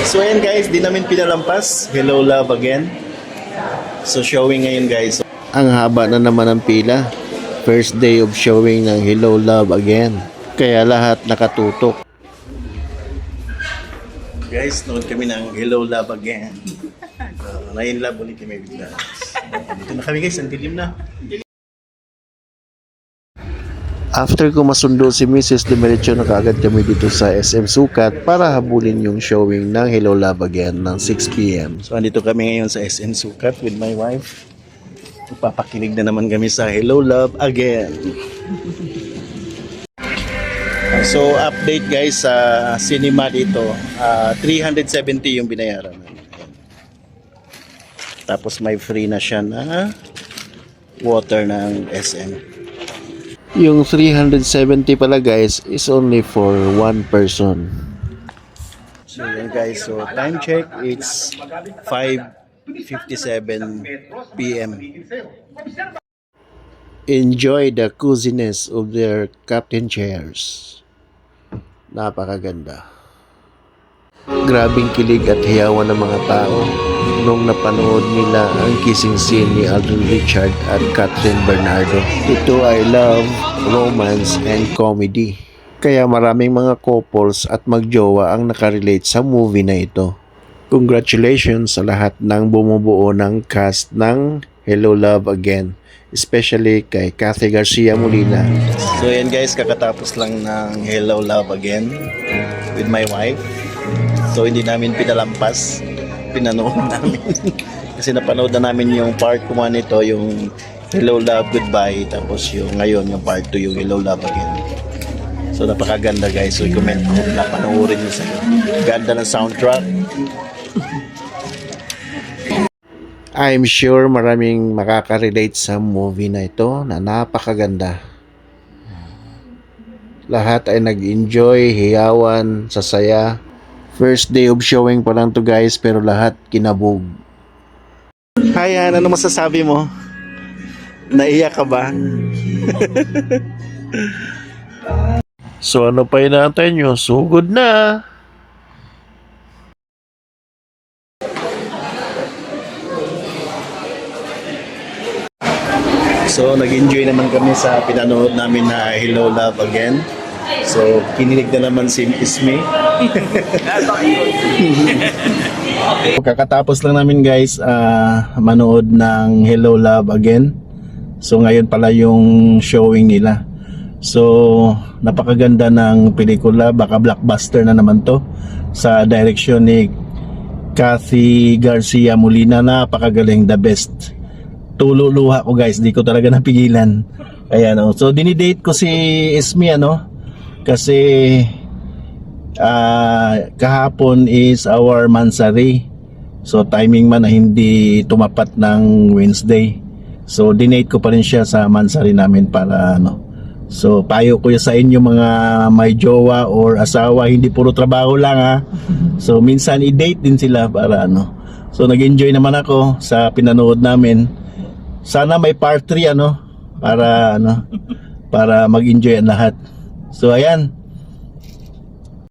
So ayan guys, di namin pinalampas. Hello Love Again. So showing ngayon guys. Ang haba na naman ng pila. First day of showing ng Hello Love Again. Kaya lahat nakatutok. Guys, nood kami ng Hello Love Again. Na-in love ulit kami bigla. Dito na kami guys, ang dilim na. After ko masundo si Mrs. Dumiretso na kaagad kami dito sa SM Sukat para habulin yung showing ng Hello Love Again ng 6 PM. So andito kami ngayon sa SM Sukat with my wife. Papakinig na naman kami sa Hello Love Again. So update guys sa cinema dito, 370 yung binayaran. Tapos may free na siya na water ng SM. Yung 370 pala guys is only for one person. So yan guys, so time check, it's 5:57 PM. Enjoy the coziness of their captain chairs. Napakaganda. Grabing kilig at hiyawan ng mga tao nung napanood nila ang kissing scene ni Alden Richard at Catherine Bernardo. Ito ay love, romance, and comedy. Kaya maraming mga couples at magjowa ang nakarelate sa movie na ito. Congratulations sa lahat ng bumubuo ng cast ng Hello Love Again. Especially kay Cathy Garcia Molina. So yan guys, kakatapos lang ng Hello Love Again with my wife. So hindi namin pinalampas, pinanood namin. Kasi napanood na namin yung part 1 nito, yung Hello Love Goodbye. Tapos yung ngayon, yung part 2, yung Hello Love Again. So napakaganda guys, so i-comment mo na panoorin nyo sa'yo. Ganda ng soundtrack. I'm sure maraming makaka-relate sa movie na ito na napakaganda. Lahat ay nag-enjoy, hiyawan, sasaya. First day of showing pa lang to guys, pero lahat kinabog. Hi Han, ano masasabi mo? Naiyak ka ba? So ano pa inaantay nyo? Sugod na! So nag-enjoy naman kami sa pinanood namin na Hello Love Again. So kinilig na naman si Isme. Kakatapos lang namin guys manood ng Hello Love Again. So ngayon pala yung showing nila. So napakaganda ng pelikula, baka blockbuster na naman to sa direksyon ni Cathy Garcia Molina. Napakagaling, the best. Tululuha ko guys, di ko talaga napigilan. Ayan, so dinidate ko si Isme kasi kahapon is our mansari. So timing man na hindi tumapat ng Wednesday. So dinate ko pa rin siya sa mansari namin para So payo ko sa inyo mga may jowa or asawa, hindi puro trabaho lang ha. So minsan i-date din sila para So nag-enjoy naman ako sa pinanood namin. Sana may part 3 para mag-enjoy ang lahat. So ayan,